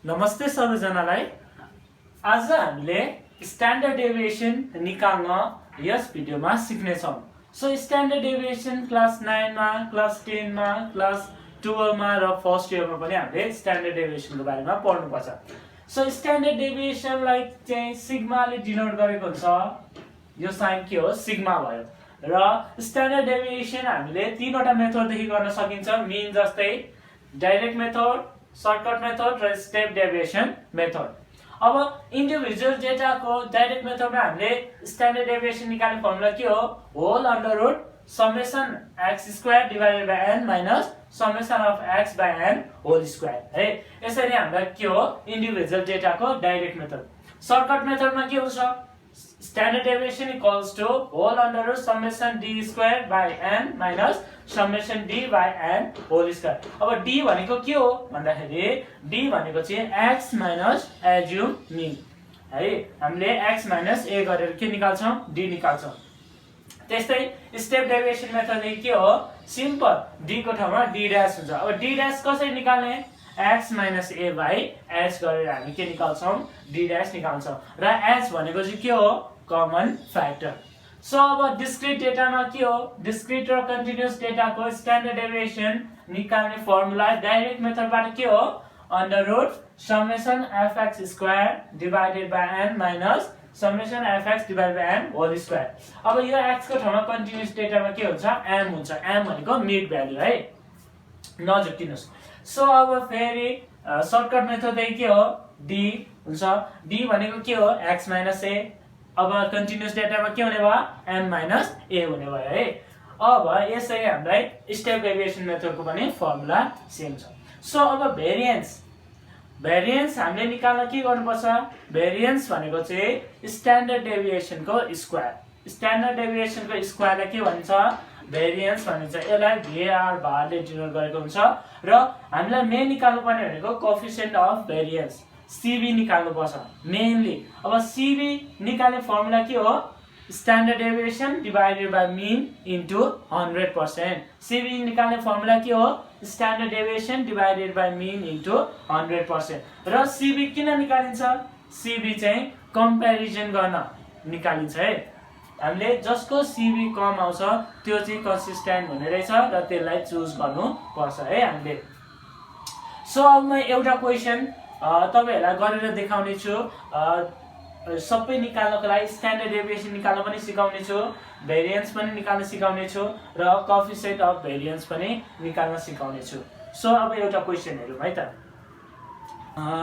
नमस्ते सबैजनालाई। आज हामीले स्ट्यान्डर्ड डेभिएसन निकाल्न यस भिडियोमा सिक्नेछौँ। सो स्ट्यान्डर्ड डेभिएसन क्लास 9 मा, क्लास 10 मा, क्लास 12 मा र फर्स्ट इयरमा पनि हामीले स्ट्यान्डर्ड डेभिएसनको बारेमा पढ्नुपर्छ। सो स्ट्यान्डर्ड डेभिएसनलाई चाहिँ सिग्माले डिनोट गरेको हुन्छ। यो साइन के हो? सिग्मा भयो। र स्ट्यान्डर्ड डेभिएसन हामीले तीनवटा मेथडदेखि गर्न सकिन्छ। मिन जस्तै डाइरेक्ट मेथड, सर्टकट मेथड र स्टेप डेभिएसन मेथड। अब इन्डिभिजुअल डेटाको डाइरेक्ट मेथडमा हामीले स्ट्यान्डर्ड डेभिएसन निकाल्ने फर्मुला के हो? Whole under root summation x square divided by n minus summation of x by n whole square है। यसरी हामीलाई के हो? इन्डिभिजुअल डेटाको डाइरेक्ट मेथड। सर्टकट मेथडमा के हुन्छ? Standard deviation equals to whole under root summation d square by n minus summation d by n whole square. अब d भनेको के हो भन्दाखेरि d भनेको चाहिँ x माइनस एज्युम मिन है। हामीले x माइनस a गरेर के निकाल्छौँ? d निकाल्छौँ। त्यस्तै स्टेप डेभिएसन मेथडले के हो? सिम्पल d को ठाउँमा d ड्याश हुन्छ। अब d ड्याश कसरी निकाल्ने? x minus a by h गरेर हामी के निकाल्छौँ? d ड्याश निकाल्छौँ। र h भनेको चाहिँ के हो? Common factor. सो अब डिस्क्रिट डेटामा के हो? डिस्क्रिट र कन्टिन्युअस डेटाको स्ट्यान्डर्ड डेभिएसन निकाल्ने फर्मुला डाइरेक्ट मेथडबाट के हो? Under root summation fx square divided by n minus summation fx divided by n whole square. अब यो x को ठाउँमा कन्टिन्युअस डेटामा के हुन्छ? m हुन्छ। m भनेको मिड भ्यालु है, नझुक्किनुस्। सो अब फेरि सर्टकट मेथडदेखि के हो? d हुन्छ। d भनेको के हो? x minus a। अब कन्टिन्युअस डेटामा के हुने भयो? m माइनस a हुने भयो है। अब यसरी हामीलाई स्टेप डेभिएसन मेथडको पनि फर्मुला सेम छ। सो अब भेरिएन्स हामीले निकाल्न के गर्नुपर्छ? भेरिएन्स भनेको चाहिँ स्ट्यान्डर्ड डेभिएसनको स्क्वायर। स्ट्यान्डर्ड डेभिएसनको स्क्वायरलाई के भन्छ? भेरिएन्स भनिन्छ। यसलाई VAR भारले डिनोट गरेको हुन्छ। र हामीलाई मेन निकाल्नु पर्ने भनेको कोएफिसिएन्ट अफ भेरिएन्स CB निकाल्नुपर्छ मेनली। अब CB निकाल्ने फर्मुला के हो? Standard deviation divided by mean into 100%। CB निकाल्ने फर्मुला के हो? Standard deviation divided by mean into 100%। र CB किन निकालिन्छ? CB चाहिँ कम्पेरिजन गर्न निकालिन्छ है। हामीले जसको CB कम आउँछ त्यो चाहिँ कन्सिस्टेन्ट हुने रहेछ र त्यसलाई चुज गर्नुपर्छ है हामीले। सो अब म एउटा क्वेसन तपाईहरुलाई गरेर देखाउने छु। सबै निकाल्नको लागि स्ट्यान्डर्ड डेभिएसन निकाल्न पनि सिकाउने छु, भेरिएन्स पनि निकाल्न सिकाउने छु र कोएफिसिएन्ट अफ भेरिएन्स पनि निकाल्न सिकाउने छु। सो अब एउटा क्वेसन हेरौँ है त।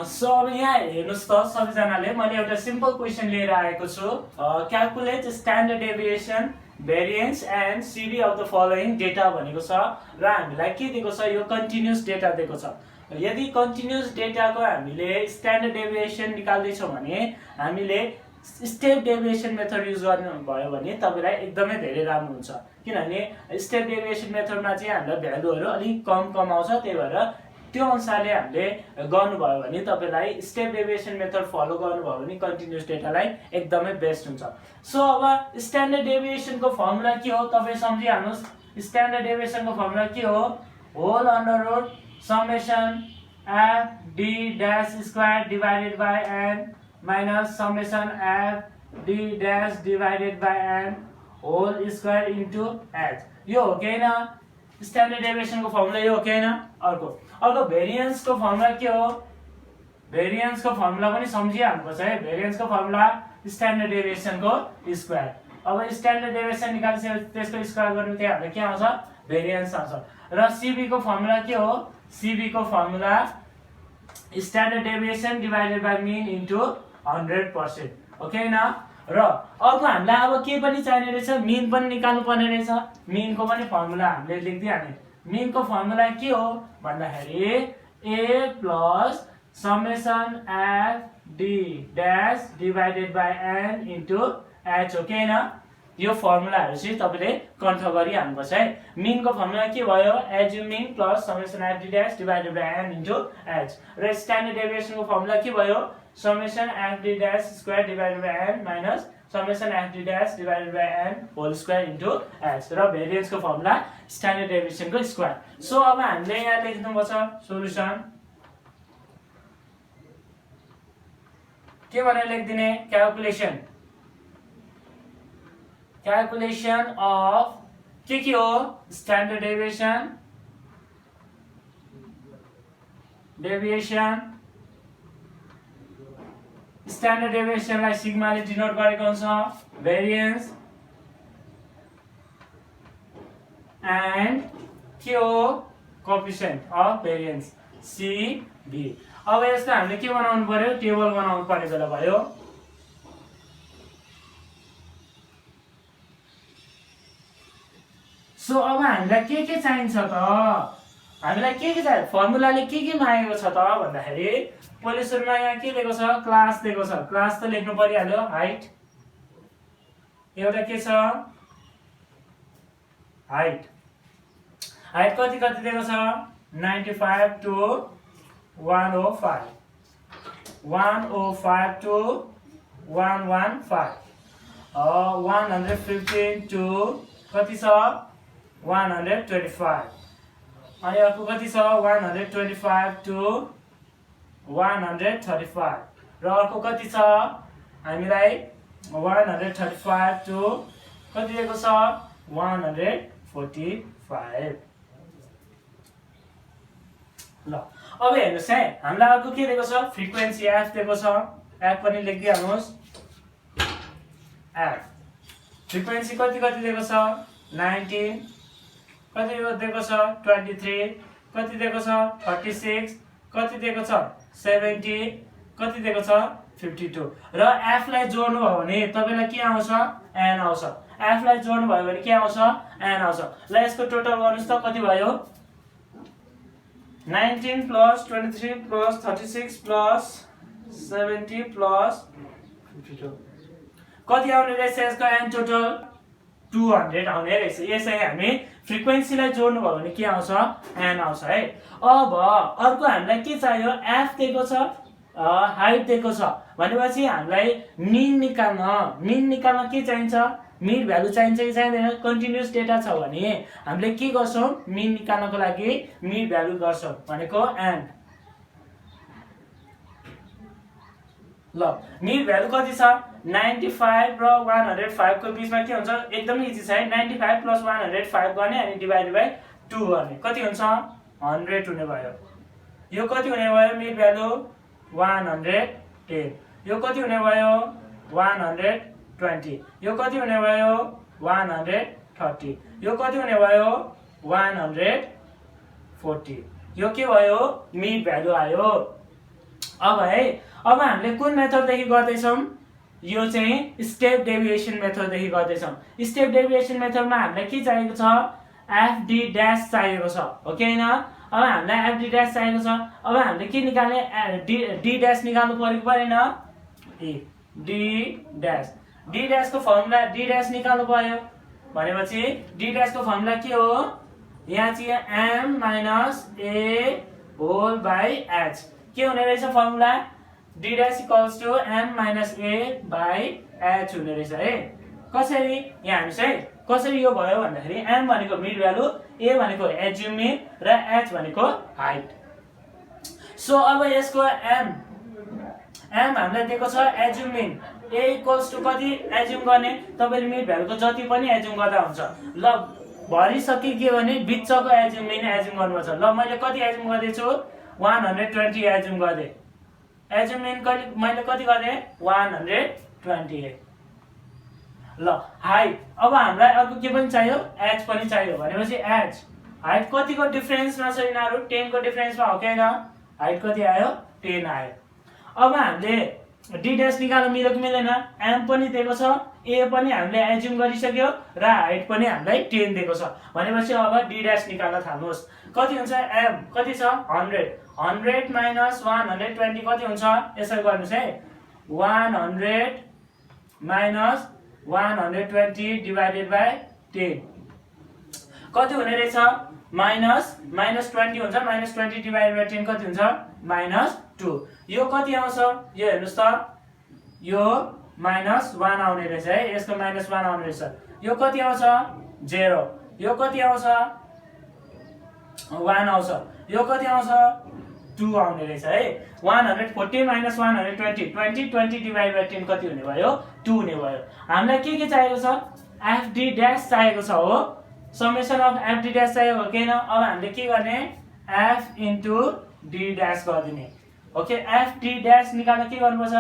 सो अब यहाँ हेर्नुस् त सबैजनाले, मैले एउटा सिम्पल क्वेसन लिएर आएको छु। Calculate standard deviation variance and CB of the following data भनेको छ र हामीलाई के दिएको छ? यो कन्टिन्युअस डेटा दिएको छ। यदि कन्टिन्युअस डेटाको हामीले स्ट्यान्डर्ड डेभिएसन निकाल्दैछौँ भने हामीले स्टेप डेभिएसन मेथड युज गर्नुभयो भने तपाईलाई एकदमै धेरै राम्रो हुन्छ। किनभने स्टेप डेभिएसन मेथडमा चाहिँ हामीलाई भ्यालुहरू अलिक कम आउँछ। त्यही भएर त्यो अनुसारले हामीले गर्नुभयो भने तपाईलाई स्टेप डेभिएसन मेथड फलो गर्नुभयो भने कन्टिन्युअस डेटालाई एकदमै बेस्ट हुन्छ। सो अब स्ट्यान्डर्ड डेभिएसनको फर्मुला के हो? तपाईँ सम्झिहाल्नुहोस्। स्ट्यान्डर्ड डेभिएसनको फर्मुला के हो? Whole under root summation f d dash square divided by n minus summation f d dash divided by n whole square into h। यो हो कि हैन? स्ट्यान्डर्ड डेभिएसनको फर्मुला यो हो कि हैन? अर्को भेरिएन्सको फर्मुला के हो? भेरिएन्सको फर्मुला पनि सम्झिहाल्नुपर्छ है। भेरिएन्सको फर्मुला स्ट्यान्डर्ड डेभिएसनको स्क्वायर। अब स्ट्यान्डर्ड डेभिएसन निकालेपछि त्यसको स्क्वायर गर्नु त्यही हामीलाई के आउँछ? भेरिएन्स आउँछ। र CB को फर्मुला के हो? CB को formula standard deviation divided by mean into 100%। Okay न? र अर्को हामीलाई अब के पनि चाहिने रहेछ? मिन पनि निकाल्नु पर्ने रहेछ। मिनको पनि फर्मुला हामीले लेख्दिहाल्ने। मिनको फर्मुला के हो भन्दाखेरि a plus summation f d dash divided by n into h हो कि हैन? यो फर्मुलाहरु चाहिँ तपाईले कन्ठ गरिहाल्नुपर्छ है। मिनको फर्मुला के भयो? Assume mean plus summation f d dash divided by n into h। र स्ट्यान्डर्ड डेभिएसनको फर्मुला के भयो? Summation f d dash square divided by n minus summation f d dash divided by n whole square into h। र भेरिएन्सको formula standard डेभिएसनको स्क्वायर। So अब हामीले यहाँ लेख्नुपर्छ सोलुसन के भनेर लेखिदिने क्याल्कुलेसन अफ के हो स्ट्यान्डर्ड डेभिएसन स्ट्यान्डर्ड डेभिएसनलाई सिग्माले डिनोट गरेको हुन्छ भेरिएन्स एन्ड के हो कोएफिसिएन्ट अफ भेरिएन्स CB। अब यसको हामीले के बनाउनु पर्यो टेबल बनाउनु पर्ने बेला भयो। सो अब हामीलाई के चाहिन्छ त हामीलाई के चाहियो फर्मुलाले के मागेको छ त भन्दाखेरि पहिले सुरुमा यहाँ के दिएको छ क्लास दिएको छ क्लास त लेख्नु परिहाल्यो हाइट एउटा के छ हाइट कति दिएको छ 95 to 105 to 115 115 to कति छ 125 अनि अर्को कति छ 125 to 135 र अर्को कति छ हामीलाई 135 to कति दिएको छ 145। ल अब हेर्नुस् है हामीलाई अर्को के दिएको छ फ्रिक्वेन्सी f दिएको छ f पनि लेखिदिहाल्नुस् f फ्रिक्वेन्सी कति दिएको छ 19 कति दिएको छ 23 कति दिएको छ 36 कति दिएको छ 70 कति दिएको छ 52 र f लाई जोड्नु भयो भने तपाईलाई के आउँछ n आउँछ f लाई जोड्नु भयो भने के आउँछ n आउँछ। ल यसको टोटल गर्नुस् त कति भयो 19 plus 23 plus 36 plus 70 plus 52 कति आउने रहेछ यसको n टोटल 200 आउने रहेछ। यसै हामी फ्रिक्वेन्सीलाई जोड्नु भयो भने के आउँछ n आउँछ है। अब अर्को हामीलाई के चाहियो f दिएको छ हाइट दिएको छ भनेपछि हामीलाई मिन निकाल्न के चाहिन्छ मिड भ्यालु चाहिन्छ कि चाहिँदैन कन्टिन्युअस डेटा छ भने हामीले के गर्छौं मिन निकाल्नको लागि मिड भ्यालु गर्छौं भनेको n। ल मिड भ्यालु कति छ 95 र 105 को बीचमा के हुन्छ एकदमै इजी छ है 95 प्लस 105 गर्ने अनि डिभाइडेड बाइ 2 गर्ने कति हुन्छ 100 हुने भयो। यो कति हुने भयो मिड भ्यालु 110 यो कति हुने भयो 120 यो कति हुने भयो 130 यो कति हुने भयो 140 यो के भयो मिड भ्यालु आयो। अब है अब हामीले कुन मेथड देखि गर्दै छौं यो चाहिँ स्टेप डेभिएसन मेथड देखि गर्दै छौं। स्टेप डेभिएसन मेथडमा हामीलाई के चाहिएको छ fd ड्याश चाहिएको छ हो कि हैन। अब हामीलाई fd ड्याश चाहिएको छ अब हामीले के निकाल्ने d ड्याश निकाल्नु परेन d ड्याश को फर्मुला d ड्याश निकाल्नु पर्यो भनेपछि d ड्याश को फर्मुला के हो यहाँ चाहिँ m - a whole by h के हुने रहेछ formula d dash equals to m - a by h हुने रहेछ है। कसरी यहाँ हेर्नुस् है कसरी यो भयो भन्दाखेरि m भनेको मिड भ्यालु a भनेको एज्युम मिन र h भनेको हाइट। सो अब यसको m हामीलाई दिएको छ assume mean a equals to कति एज्युम गर्ने तपाईले मिड भ्यालुको जति पनि एज्युम गर्दा हुन्छ। ल भरिसके के भने बिचको एज्युम मिन एज्युम गर्नुपर्छ। ल मैले कति एज्युम गर्दै छु 120 एज्युम गर्दै एज्युम मिन मैले कति गर्दै 128। ल हाइट अब हामीलाई अर्को के पनि चाहियो h पनि चाहियो भनेपछि h हाइट कतिको डिफरेन्समा छ यिनीहरु 10 को डिफरेन्समा हो कि हैन हाइट कति आयो 10 आयो। अब हामीले d ड्याश निकाल्न मिल्यो कि मिलेन m पनि दिएको छ a पनि हामीले एज्युम गरिसक्यो र हाइट पनि हामीलाई 10 दिएको छ भनेपछि अब d ड्याश निकाल्न थाल्नुस्। कति हुन्छ m कति छ 100 माइनस 120 कति हुन्छ यसरी गर्नुस् है 100 माइनस 120 डिवाइडेड बाइ 10 कति हुने रहेछ माइनस 20 हुन्छ -20 डिवाइडेड बाइ 10 कति हुन्छ -2 यो कति आउँछ यो हेर्नुस् त यो -1 आउने रहेछ है यसको -1 आउने रहेछ यो कति आउँछ 0 यो कति आउँछ 1 आउँछ यो कति आउँछ 2 आउने रहेछ है 140 माइनस 120 20 डिभाइड बाइ 10 कति हुने भयो 2 हुने भयो हामीलाई के चाहिएको छ fd ड्याश चाहिएको छ हो समेसन अफ fd ड्याश चाहियो हो किन अब हामीले के गर्ने f इन्टु d ड्याश गरिदिने ओके fd ड्याश निकाल्न के गर्नुपर्छ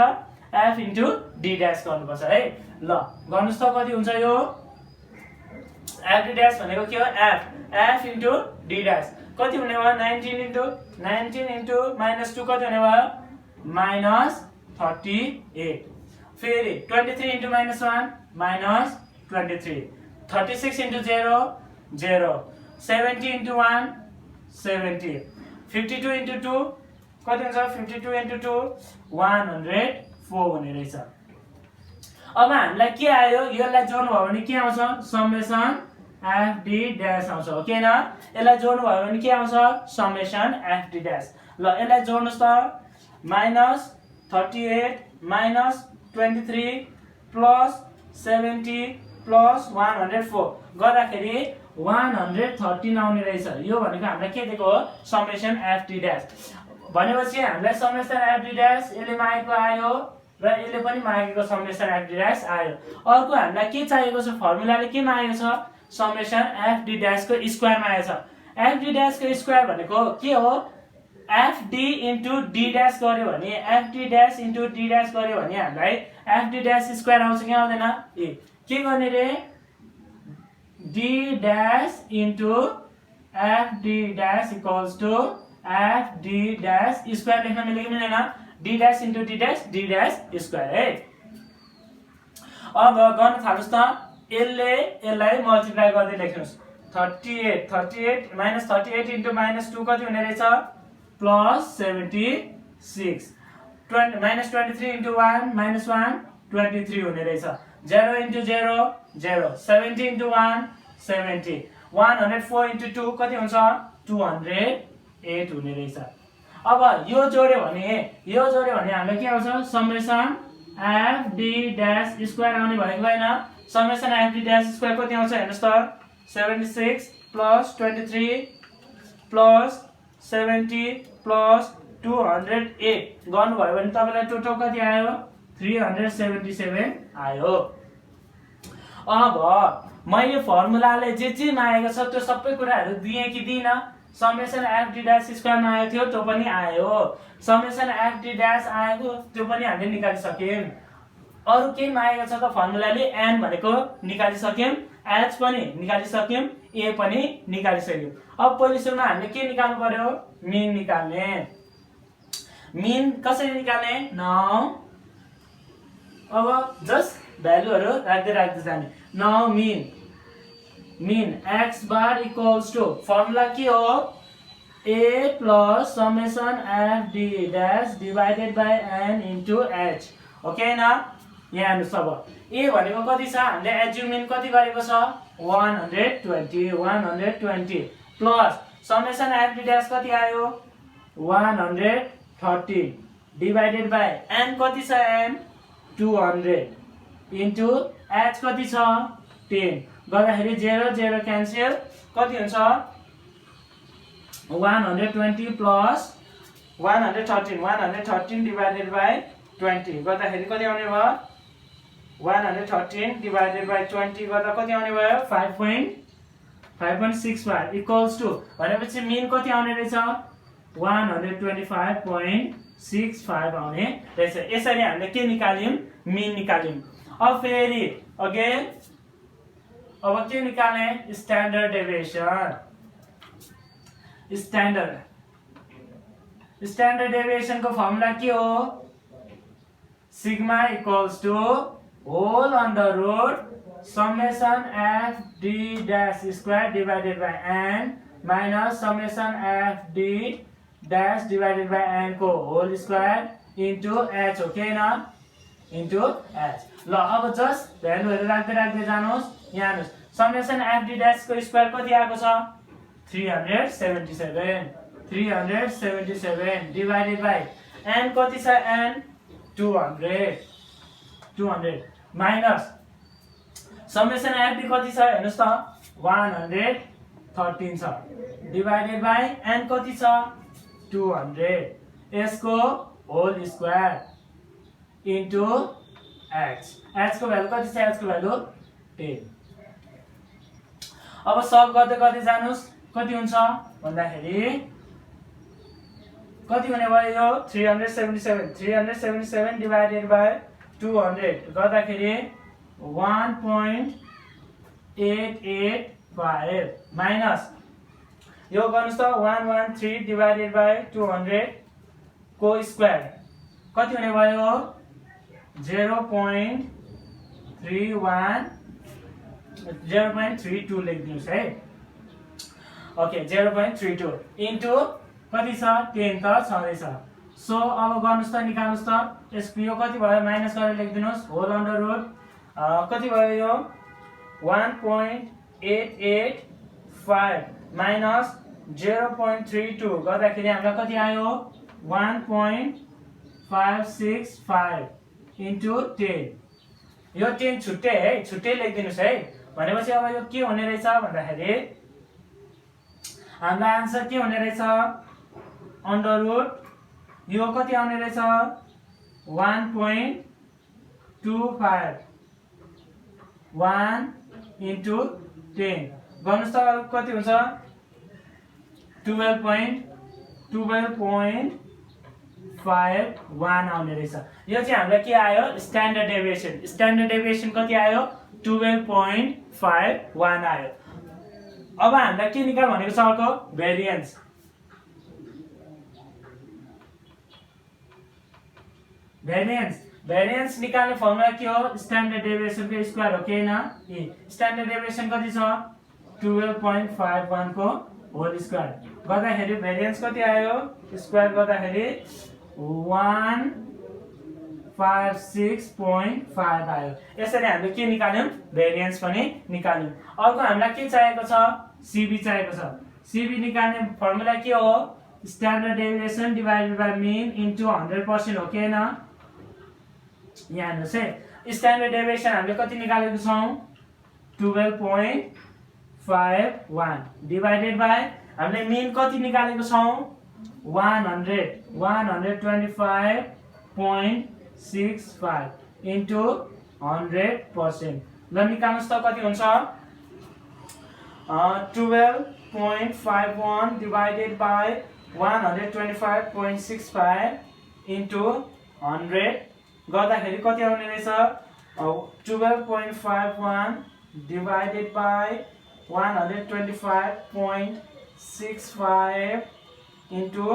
f इन्टु d ड्याश गर्नुपर्छ है ल गर्नुस् त कति हुन्छ यो fd ड्याश भनेको के हो f इन्टु d ड्याश कति हुने भयो 19 इन्टु माइनस 2 कति हुने भयो माइनस 38 फेरि 23 into minus 1 minus 23 36 into 0 0 70 into 1 70 52 into 2 कति हुन्छ 52 इन्टु 2 104 हुने रहेछ अब हामीलाई के आयो यसलाई जोड्नु भयो भने के आउँछ समेसन fd ड्याश आउँछ हो किन यसलाई जोड्नु भयो भने के आउँछ समेसन fd ड्याश ल यसलाई जोड्नुस् त माइनस 38 माइनस 23 प्लस 70 प्लस 104 गर्दाखेरि 113 आउने रहेछ यो भनेको हामीलाई के दिएको हो समेसन fd ड्याश भनेपछि हामीलाई समेसन fd ड्याश यसले मागेको आयो र यसले पनि मागेको समेसन fd ड्याश आयो अर्को हामीलाई के चाहिएको छ फर्मुलाले के मागेको छ समेसन fd ड्याश को स्क्वायर मागेको छ fd ड्याश को स्क्वायर भनेको के हो fd इन्टु d ड्याश गर्यो भने fd dash into d dash गर्यो भने हामीलाई fd ड्याश स्क्वायर आउँछ कि आउँदैन ए के गर्ने रे d dash into fd dash equals to fd dash square लेख्न मिल्यो कि मिलेन d dash into d dash square है अब गर्न थाल्नुस् त यसलाई मल्टिप्लाई गर्दै लेख्नुस् 38 माइनस 38 इन्टु माइनस 2 कति हुने रहेछ प्लस 76 माइनस 23 इन्टु 1 माइनस 1 23 हुने रहेछ 0 इन्टु 0 0 70 इन्टु 1 70 104 इन्टु 2 कति हुन्छ 208 हुने रहेछ अब यो जोड्यो भने हामीलाई के आउँछ समेसन fd ड्याश स्क्वायर आउने भएको हैन समेसन fd ड्याश स्क्वायर कति आउँछ हेर्नुस् त 76 प्लस 23 प्लस 70 प्लस 208 गर्नुभयो भने तपाईलाई टोटल कति आयो 377 आयो अब मैले फर्मुलाले जे मागेको छ त्यो सबै कुराहरु दिए कि दिन समेसन fd ड्याश स्क्वायर मागेको थियो त्यो पनि आयो समेसन fd ड्याश आएको त्यो पनि हामीले निकालिसक्यौं अरु के मागेको छ त फर्मुलाले n भनेको निकालिसक्यौं h पनि निकालिसक्यौं a पनि निकालिसक्यौं अब पहिलो सुरुमा हामीले के निकाल्नु पर्यो मिन निकाल्ने मिन कसरी निकाल्ने नाउ अब जस्ट भ्यालुहरु राख्दै जाने now mean x bar equals to formula के हो a plus summation fd dash divided by n into h okay न यहाँ हेर्नुस् अब a भनेको कति छ हामीले एज्युमिन कति गरेको छ 120 प्लस समेसन fd ड्याश कति आयो 113 डिवाइडेड बाइ n कति छ n 200 इन्टु h कति छ 10 गर्दाखेरि 0 0 क्यान्सल कति हुन्छ 120 प्लस 113 डिवाइडेड बाइ 20 गर्दाखेरि कति आउने भयो 113 डिवाइडेड बाइ 20 गर्दा कति आउने भयो 5.65 इक्वल्स टु भनेपछि मिन कति आउने रहेछ 125.65 आउने रहेछ यसरी हामीले के निकाल्यौं मिन निकाल्यौं अब फेरि अगेन अब के निकाल्ने स्ट्यान्डर्ड डेभिएसन स्ट्यान्डर्ड डेभिएसन को फर्मुला के हो sigma equals to whole under root summation fd dash square divided by n minus summation fd dash divided by n को whole square into h okay न into h ल अब just भ्यालुहरु राख्दै जानुहोस् यहाँ हेर्नुस् summation fd dash को स्क्वायर कति आएको छ 377 divided by n कति छ n 200 minus summation fd कति छ हेर्नुस् त 113 छ डिवाइडेड बाइ n कति छ 200 यसको होल स्क्वायर इन्टु x को भ्यालु कति छ x को भ्यालु 10 अब सब गर्दै गर्दै जानुस् कति हुन्छ भन्दाखेरि कति हुने भयो यो 377 डिवाइडेड बाइ 200 गर्दाखेरि 1.885 माइनस यो गर्नुस् त 113 डिवाइडेड बाइ 200 को स्क्वायर कति हुने भयो 0.32 लेखिदिनुस् है ओके 0.32 इन्टु कति छ 10 त छँदैछ सो अब गर्नुस् त निकाल्नुस् त यसको यो कति भयो माइनस गरेर लेखिदिनुस् होल अन्डर रुट कति भयो यो 1.885 माइनस 0.32 गर्दाखेरि हामीलाई कति आयो 1.565 इन्टु 10 यो 10 छुट्टै है छुट्टै लेखिदिनुस् है भनेपछि अब यो के हुने रहेछ भन्दाखेरि हामीलाई आन्सर के हुने रहेछ अन्डर रुट यो कति आउने रहेछ 1.25 1 इन्टु 10 गर्नुस् त कति हुन्छ 12.51 आउने रहेछ यो चाहिँ हामीलाई के आयो स्ट्यान्डर्ड डेभिएसन कति आयो 12.51 आयो अब हामीलाई के निकाल भनेको छ अर्को भेरिएन्स निकाल्ने फर्मुला के हो स्ट्यान्डर्ड डेभिएसनको स्क्वायर हो कि हैन स्ट्यान्डर्ड डेभिएसन कति छ 12.51 को होल स्क्वायर गर्दाखेरि भेरिएन्स कति आयो स्क्वायर गर्दाखेरि 156.5 आयो यसरी हामीले के निकाल्यौं भेरिएन्स पनि निकाल्यौं अर्को हामीलाई के चाहिएको छ सीबी चाहिएको छ सीबी निकाल्ने फर्मुला के हो standard deviation divided by mean into 100% हो कि हैन यहाँ हेर्नुस् है स्ट्यान्डर्ड डेभिएसन हामीले कति निकालेको छौं 12.51 डिवाइडेड बाइ हामीले मीन कति निकालेको छौं 125.65 इन्टु 100% ल निकाल्नुस् त कति हुन्छ 12.51 डिवाइडेड बाइ 125.65 इन्टु 100 गर्दाखेरि कति आउने रहेछ 12.51 डिवाइडेड बाइ 125.65 इन्टु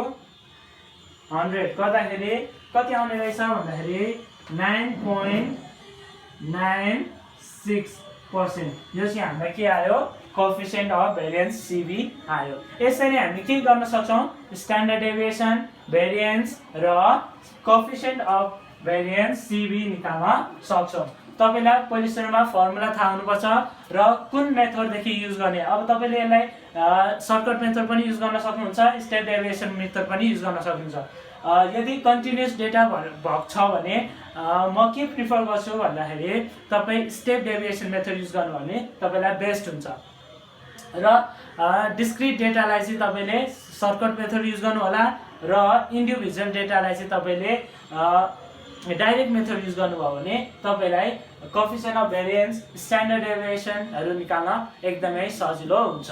100 गर्दाखेरि कति आउने रहेछ भन्दाखेरि 9.96% यो चाहिँ हामीलाई के आयो कोएफिसिएन्ट अफ भेरिएन्स सीबी आयो यसरी हामी के गर्न सक्छौं स्ट्यान्डर्ड डेभिएसन भेरिएन्स र कोएफिसिएन्ट अफ भेरिएन्स सीबी निकाल्न सक्छौं तपाईलाई पहिले सुरुमा फर्मुला थाहा हुनुपर्छ र कुन मेथडदेखि युज गर्ने अब तपाईले यसलाई सर्टकट मेथड पनि युज गर्न सक्नुहुन्छ स्टेप डेभिएसन मेथड पनि युज गर्न सक्नुहुन्छ यदि कन्टिन्युअस डेटा भएको छ भने म के प्रिफर गर्छु भन्दाखेरि तपाई स्टेप डेभिएसन मेथड युज गर्नु भने तपाईलाई बेस्ट हुन्छ र डिस्क्रिट डेटालाई चाहिँ तपाईले सर्टकट मेथड युज गर्नु होला र इन्डिभिजुअल डेटालाई चाहिँ तपाईले डाइरेक्ट मेथड युज गर्नुभयो भने तपाईलाई कोएफिसिएन्ट अफ भेरिएन्स स्ट्यान्डर्ड डेभिएसनहरु निकाल्न एकदमै सजिलो हुन्छ